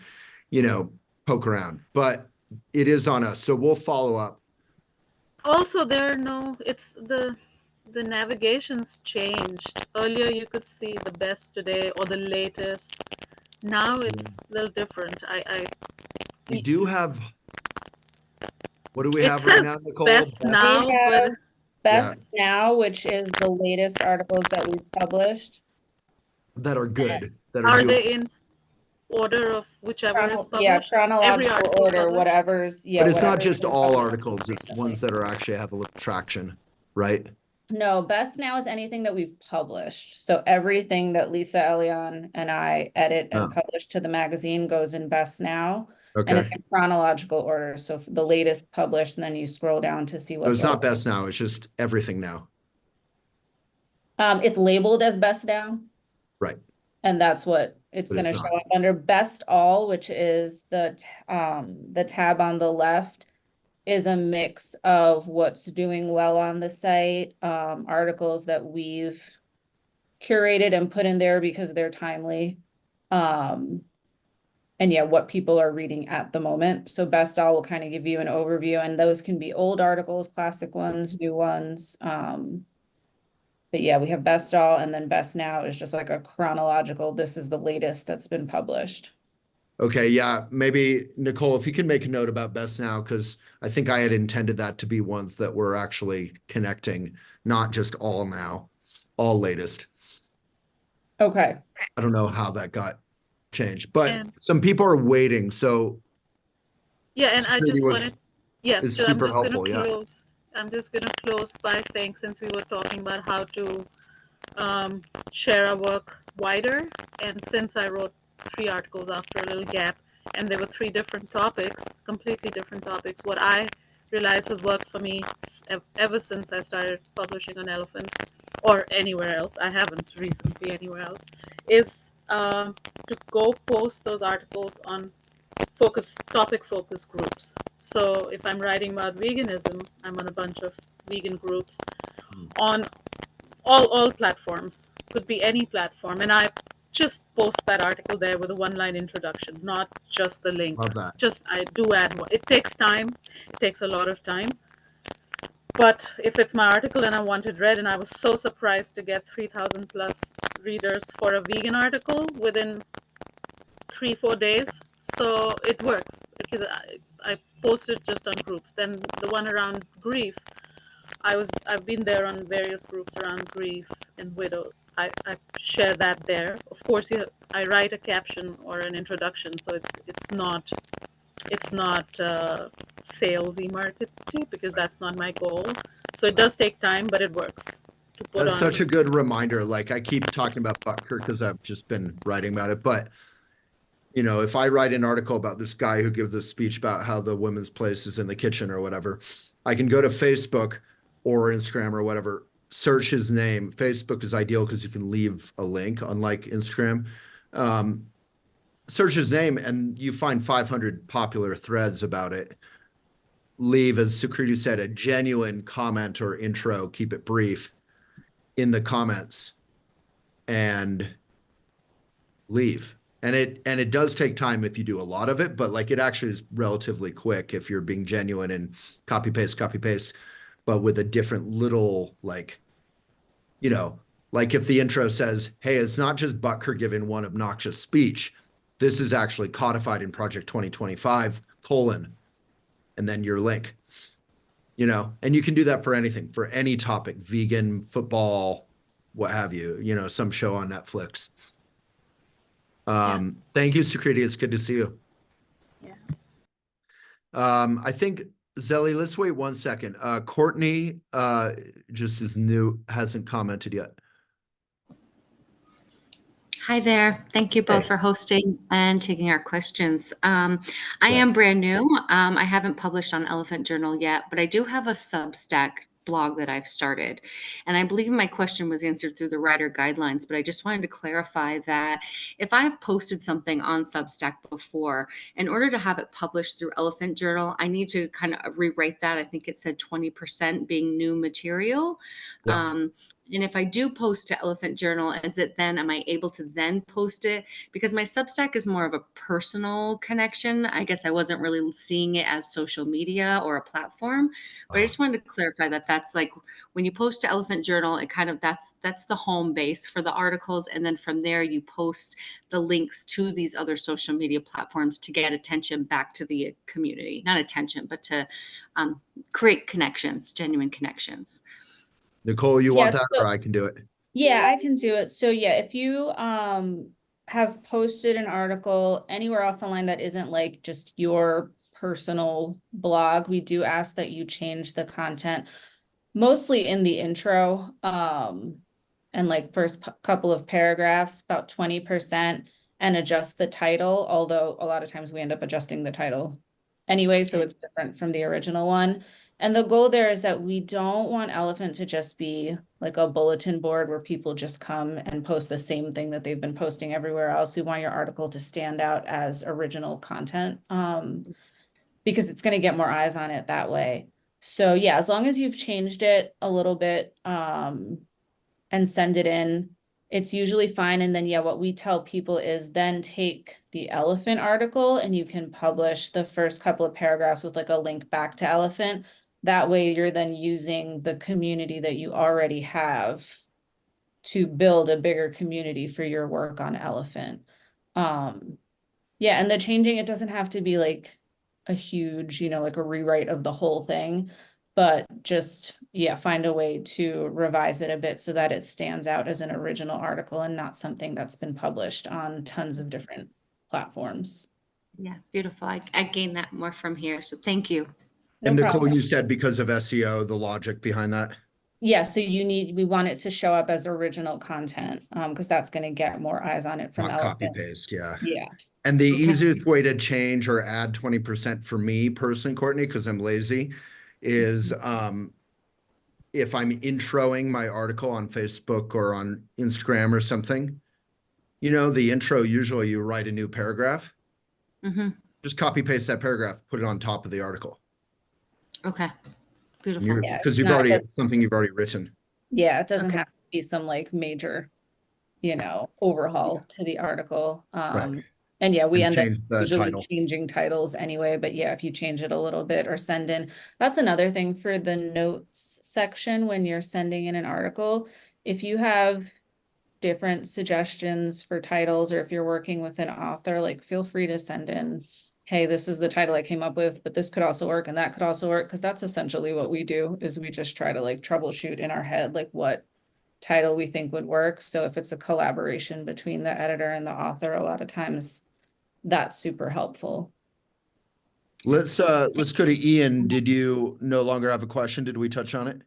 poke around. But it is on us, so we'll follow up. Also, it's the navigation's changed. Earlier, you could see the best today or the latest. Now it's a little different. We do have. What do we have right now, Nicole? Best now, but Best now, which is the latest articles that we've published. that are good, that are Are doing. they in order of whichever is Yeah, published? Every chronological article order, published? whatever's, yeah. But it's not whatever's just been all published articles, it's recently. ones that are actually have a little traction, right? No, best now is anything that we've published. So everything that Lisa Elion and I edit and Oh. publish to the magazine goes in best now. And it's Okay. in chronological order. So for the latest published, and then you scroll down to see So what's it's not already- best now, it's just everything now. It's labeled as best now. Right. And that's what it's But it's gonna show not. up under best all, which is the tab on the left is a mix of what's doing well on the site, articles that we've curated and put in there because they're timely. And yeah, what people are reading at the moment. So best all will kind of give you an overview, and those can be old articles, classic ones, new ones. But yeah, we have best all, and then best now is just like a chronological, this is the latest that's been published. Okay, yeah, maybe Nicole, if you can make a note about best now, because I think I had intended that to be ones that were actually connecting, not just all now, all latest. Okay. I don't know how that got changed, but And- some people are waiting, so Yeah, and I Security just was- wanted, yes, is so I'm super just gonna helpful, yeah. close, I'm just gonna close by saying, since we were talking about how to share our work wider, and since I wrote 3 articles after a little gap, and there were 3 different topics, completely different topics, what I realized has worked for me ever since I started publishing on Elephant, or anywhere else, I haven't recently anywhere else, is to go post those articles on topic focus groups. So if I'm writing about veganism, I'm on a bunch of vegan groups on all platforms, could be any platform, and I just post that article there with a 1-line introduction, not just the link. love that. Just I do add one. It takes time. It takes a lot of time. But if it's my article and I want it read, and I was so surprised to get 3,000 plus readers for a vegan article within 3-4 days. So it works because I posted just on groups. Then the one around grief, I've been there on various groups around grief and widow. I share that there. Of course, I write a caption or an introduction, so it's not salesy marketing, because that's not my goal. So it does take time, but it works to put That's on. such a good reminder. Like I keep talking about Butker because I've just been writing about it, but you know, if I write an article about this guy who gives this speech about how the women's place is in the kitchen or whatever, I can go to Facebook or Instagram or whatever, search his name. Facebook is ideal because you can leave a link, unlike Instagram. Search his name and you find 500 popular threads about it. Leave, as Sukriti said, a genuine comment or intro, keep it brief in the comments and leave. And it does take time if you do a lot of it, but like it actually is relatively quick if you're being genuine and copy paste, but with a different little, like, you know, like if the intro says, hey, it's not just Butker giving one obnoxious speech. This is actually codified in Project 2025, and then your link, you know, and you can do that for anything, for any topic, vegan, football, what have you, you know, some show on Netflix. Thank you, Sukriti. It's good to see you. Yeah. I think Zelly, let's wait 1 second. Courtney just is new, hasn't commented yet. Hi there. Thank you both Hey. for hosting and taking our questions. I Yeah. am brand new. I haven't published on Elephant Journal yet, but I do have a Substack blog that I've started. And I believe my question was answered through the writer guidelines, but I just wanted to clarify that if I've posted something on Substack before, in order to have it published through Elephant Journal, I need to kind of rewrite that. I think it said 20% being new material. Yeah. And if I do post to Elephant Journal, am I able to then post it? Because my Substack is more of a personal connection. I guess I wasn't really seeing it as social media or a platform, but I just wanted to clarify that that's like when you post to Elephant Journal, it kind of that's the home base for the articles. And then from there, you post the links to these other social media platforms to get attention back to the community, not attention, but to create connections, genuine connections. Nicole, you want Yes, that, or I can do it? Yeah, I can do it. So yeah, if you have posted an article anywhere else online that isn't like just your personal blog, we do ask that you change the content mostly in the intro, and like first couple of paragraphs, about 20%, and adjust the title, although a lot of times we end up adjusting the title anyway, so Okay. it's different from the original one. And the goal there is that we don't want Elephant to just be like a bulletin board where people just come and post the same thing that they've been posting everywhere else. We want your article to stand out as original content, because it's going to get more eyes on it that way. So yeah, as long as you've changed it a little bit, and send it in, it's usually fine. And then yeah, what we tell people is then take the Elephant article and you can publish the first couple of paragraphs with like a link back to Elephant. That way you're then using the community that you already have to build a bigger community for your work on Elephant. Yeah, and the changing, it doesn't have to be like a huge, like a rewrite of the whole thing, but just, yeah, find a way to revise it a bit so that it stands out as an original article and not something that's been published on tons of different platforms. Yeah, beautiful. I gained that more from here. So thank you. No And Nicole, problem. you said because of SEO, the logic behind that. Yeah, so we want it to show up as original content, because that's gonna get more eyes on it from Not copy Elephant. paste, yeah. Yeah. And the Okay. easiest way to change or add 20% for me personally, Courtney, because I'm lazy, is if I'm introing my article on Facebook or on Instagram or something, the intro, usually you write a new paragraph. Mm-hmm. Just copy paste that paragraph, put it on top of the article. Okay. Beautiful. Yeah, Because it's something you've already written. Yeah, it doesn't Okay. have to be some like major, overhaul to the article. Right. And yeah, we And end up change the usually title. changing titles anyway, but yeah, if you change it a little bit or send in, that's another thing for the notes section when you're sending in an article. If you have different suggestions for titles, or if you're working with an author, like feel free to send in, hey, this is the title I came up with, but this could also work and that could also work, because that's essentially what we do, is we just try to like troubleshoot in our head like what title we think would work. So if it's a collaboration between the editor and the author, a lot of times that's super helpful. Let's go to Ian. Did you no longer have a question? Did we touch on it?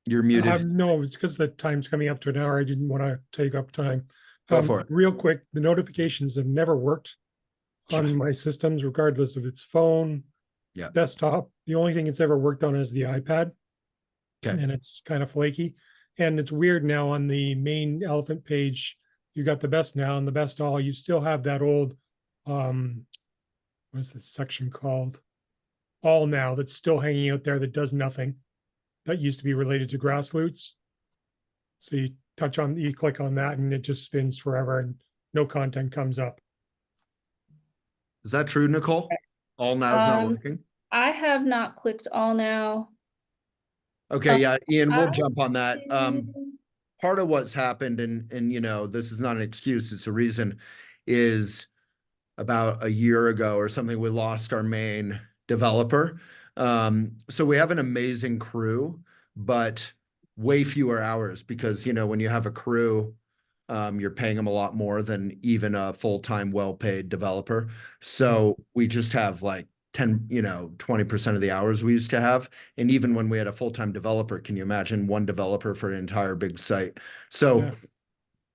You're muted. No, it's because the time's coming up to an hour. I didn't want to take up time. Go for it. Real quick, the notifications have never worked on my systems, regardless of its phone, desktop. The only thing it's ever worked on is the iPad. Okay. And it's kind of flaky. And it's weird now on the main Elephant page, you got the best now and the best all. You still have that old, what's this section called? All now, that's still hanging out there that does nothing. That used to be related to grassroots. So you click on that and it just spins forever and no content comes up. Is that true, Nicole? All now's not working? I have not clicked all now. Okay, yeah, Ian, we'll jump on that. Part of what's happened, and this is not an excuse, it's a reason, is about a year ago or something, we lost our main developer. So we have an amazing crew, but way fewer hours, because when you have a crew, you're paying them a lot more than even a full-time, well-paid developer. So we just have like 20% of the hours we used to have. And even when we had a full-time developer, can you imagine one developer for an entire big site? So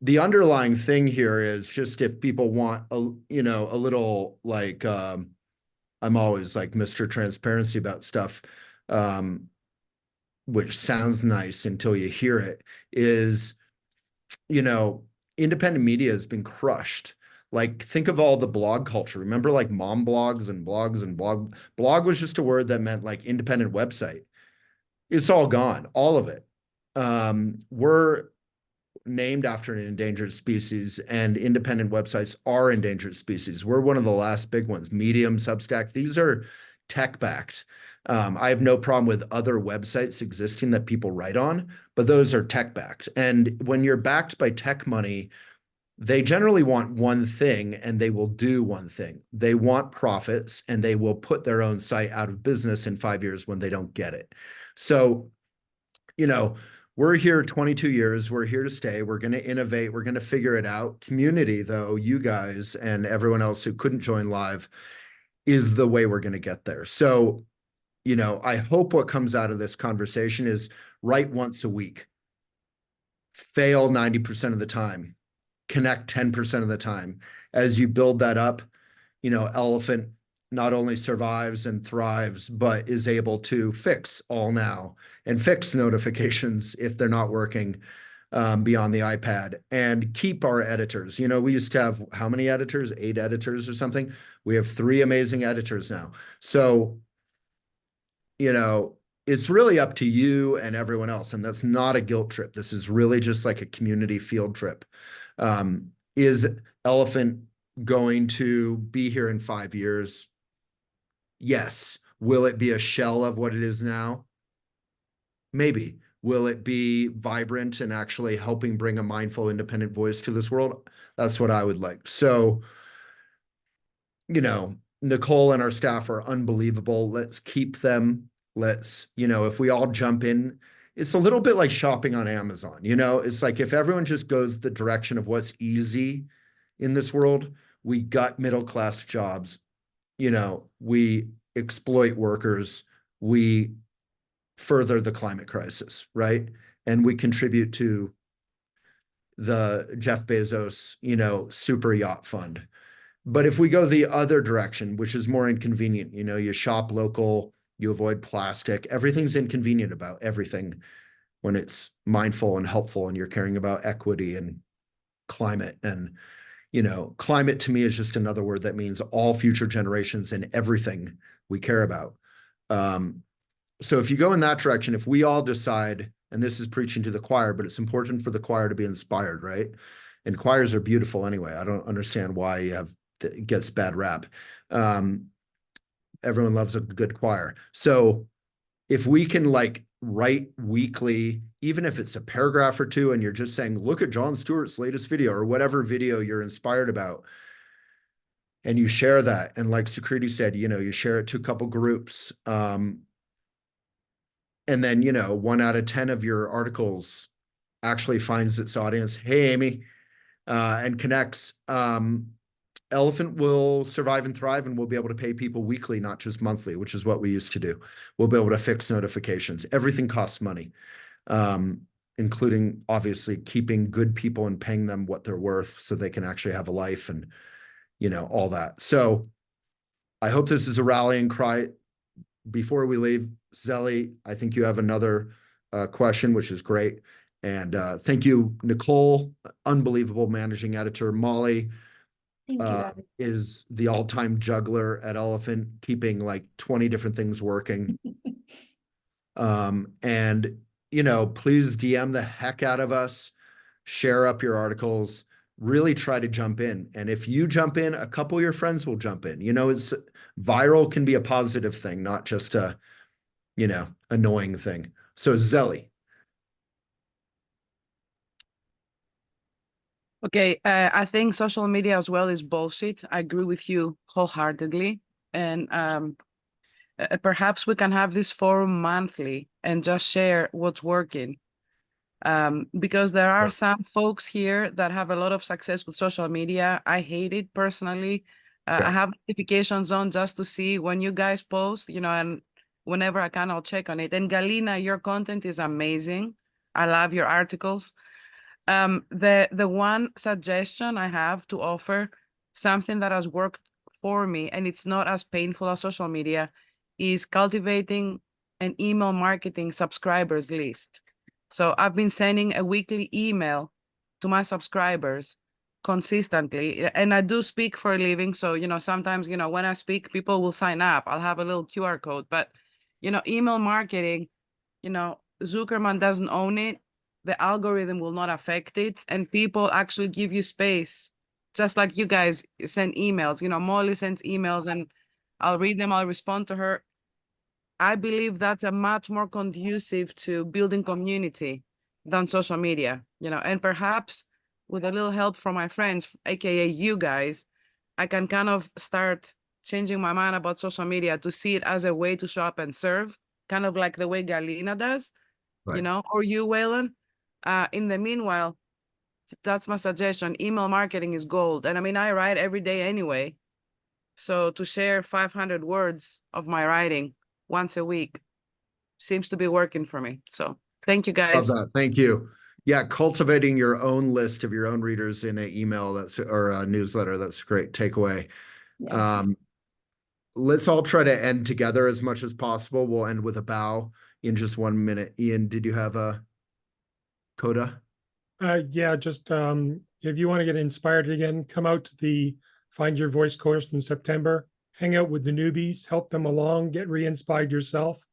the underlying thing here is just, if people want a little like, I'm always like Mr. Transparency about stuff, which sounds nice until you hear it, is, independent media has been crushed. Like, think of all the blog culture. Remember like mom blogs and blogs and blog was just a word that meant like independent website. It's all gone, all of it. We're named after an endangered species, and independent websites are endangered species. We're one of the last big ones. Medium, Substack, these are tech backed. I have no problem with other websites existing that people write on, but those are tech backed. And when you're backed by tech money, they generally want one thing and they will do one thing. They want profits, and they will put their own site out of business in 5 years when they don't get it. So, we're here 22 years. We're here to stay. We're going to innovate. We're going to figure it out. Community, though, you guys and everyone else who couldn't join live, is the way we're going to get there. So, you know, I hope what comes out of this conversation is write once a week, fail 90% of the time, connect 10% of the time. As you build that up, you know, Elephant not only survives and thrives, but is able to fix all now and fix notifications if they're not working beyond the iPad, and keep our editors. You know, we used to have how many editors? 8 editors or something. We have 3 amazing editors now. So, you know, it's really up to you and everyone else. And that's not a guilt trip. This is really just like a community field trip. Is Elephant going to be here in 5 years? Yes. Will it be a shell of what it is now? Maybe. Will it be vibrant and actually helping bring a mindful, independent voice to this world? That's what I would like. So, you know, Nicole and our staff are unbelievable. Let's keep them. Let's, you know, if we all jump in, it's a little bit like shopping on Amazon. You know, it's like if everyone just goes the direction of what's easy in this world, we got middle-class jobs. You know, we exploit workers, we further the climate crisis, right? And we contribute to the Jeff Bezos, you know, super yacht fund. But if we go the other direction, which is more inconvenient, you know, you shop local, you avoid plastic, everything's inconvenient about everything when it's mindful and helpful and you're caring about equity and climate. And, you know, climate to me is just another word that means all future generations and everything we care about. So if you go in that direction, if we all decide, and this is preaching to the choir, but it's important for the choir to be inspired, right? And choirs are beautiful anyway. I don't understand why it gets bad rap. Everyone loves a good choir. So if we can like write weekly, even if it's a paragraph or 2, and you're just saying, look at Jon Stewart's latest video or whatever video you're inspired about, and you share that. And like Sukriti said, you know, you share it to a couple groups. And then, you know, 1 out of 10 of your articles actually finds its audience. Hey, Amy, and connects. Elephant will survive and thrive, and we'll be able to pay people weekly, not just monthly, which is what we used to do. We'll be able to fix notifications. Everything costs money, including obviously keeping good people and paying them what they're worth so they can actually have a life and, you know, all that. So I hope this is a rallying cry. Before we leave, Zelly, I think you have another question, which is great. And thank you, Nicole, unbelievable managing editor. Molly is the all-time juggler at Elephant, keeping like 20 different things working. And, you know, please DM the heck out of us, share up your articles, really try to jump in. And if you jump in, a couple of your friends will jump in. You know, it's viral can be a positive thing, not just a, you know, annoying thing. So Zelly. Okay, I think social media as well is bullshit. I agree with you wholeheartedly. And perhaps we can have this forum monthly and just share what's working. Because there are some folks here that have a lot of success with social media. I hate it personally. I have notifications on just to see when you guys post, you know, and whenever I can, I'll check on it. And Galina, your content is amazing. I love your articles. The one suggestion I have to offer, something that has worked for me, and it's not as painful as social media, is cultivating an email marketing subscribers list. So I've been sending a weekly email to my subscribers consistently, and I do speak for a living. So, you know, sometimes, you know, when I speak, people will sign up. I'll have a little QR code, but, you know, email marketing, you know, Zuckerman doesn't own it. The algorithm will not affect it, and people actually give you space, just like you guys send emails. You know, Molly sends emails and I'll read them, I'll respond to her. I believe that's a much more conducive to building community than social media, you know, and perhaps with a little help from my friends, aka you guys, I can kind of start changing my mind about social media to see it as a way to show up and serve, kind of like the way Galina does. you know, or you, Waylon. In the meanwhile, that's my suggestion. Email marketing is gold. And I mean, I write every day anyway. So to share 500 words of my writing once a week seems to be working for me. So thank you Love guys. that. Thank you. Yeah, cultivating your own list of your own readers in an email or a newsletter. That's a great takeaway. Yeah. Let's all try to end together as much as possible. We'll end with a bow in just 1 minute. Ian, did you have a coda? Yeah, just if you want to get inspired again, come out to the Find Your Voice course in September. Hang out with the newbies, help them along, get re-inspired yourself,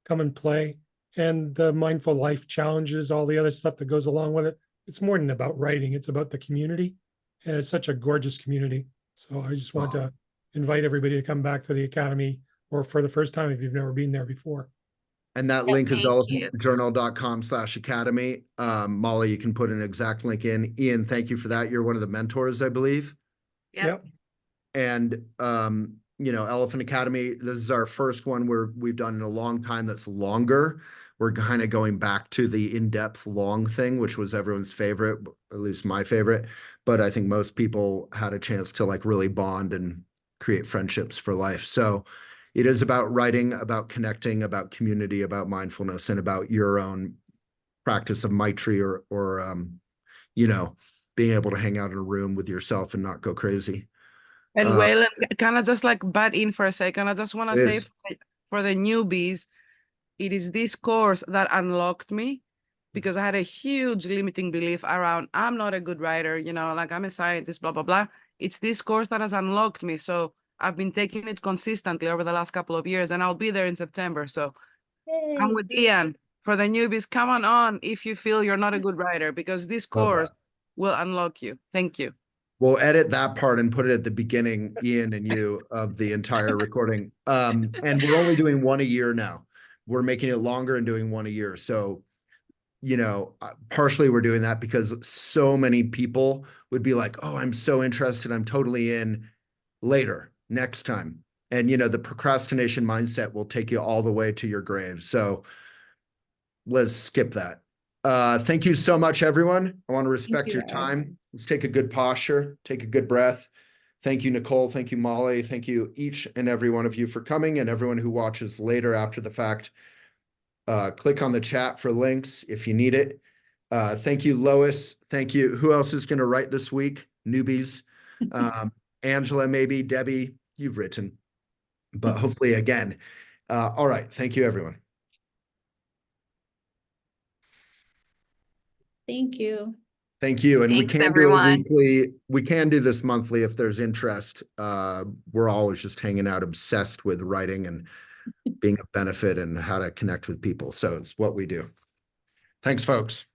come and play. And the Mindful Life challenges, all the other stuff that goes along with it. It's more than about writing, it's about the community. And it's such a gorgeous community. So I just want to invite everybody to come back to the Academy, or for the first time if you've never been there before. And that link is Thank you. elephantjournal.com/academy. Molly, you can put an exact link in. Ian, thank you for that. You're one of the mentors, I believe. Yep. And you know, Elephant Academy, this is our first one where we've done in a long time that's longer. We're kind of going back to the in-depth long thing, which was everyone's favorite, at least my favorite. But I think most people had a chance to like really bond and create friendships for life. So it is about writing, about connecting, about community, about mindfulness, and about your own practice of Maitri or you know, being able to hang out in a room with yourself and not go crazy. And Waylon, can I just like butt in for a second? I just want to say for the newbies, it is this course that unlocked me, because I had a huge limiting belief around I'm not a good writer, you know, like I'm a scientist, blah, blah, blah. It's this course that has unlocked me. So I've been taking it consistently over the last couple of years, and I'll be there in September. So I'm with Ian. For the newbies, come on if you feel you're not a good writer, because this course will unlock you. Thank you. We'll edit that part and put it at the beginning, Ian and you, of the entire recording. And we're only doing one a year now. We're making it longer and doing one a year. So, you know, partially we're doing that because so many people would be like, oh, I'm so interested. I'm totally in later, next time. And, you know, the procrastination mindset will take you all the way to your grave. So let's skip that. Thank you so much, everyone. I want to respect your time. Let's take a good posture, take a good breath. Thank you, Nicole. Thank you, Molly. Thank you, each and every one of you, for coming, and everyone who watches later after the fact. Click on the chat for links if you need it. Thank you, Lois. Thank you. Who else is going to write this week? Newbies. Angela, maybe. Debbie, you've written. But hopefully again. All right. Thank you, everyone. Thank you. Thank you. And Thanks, we can everyone. do it weekly. We can do this monthly if there's interest. We're always just hanging out, obsessed with writing and being a benefit and how to connect with people. So it's what we do. Thanks, folks.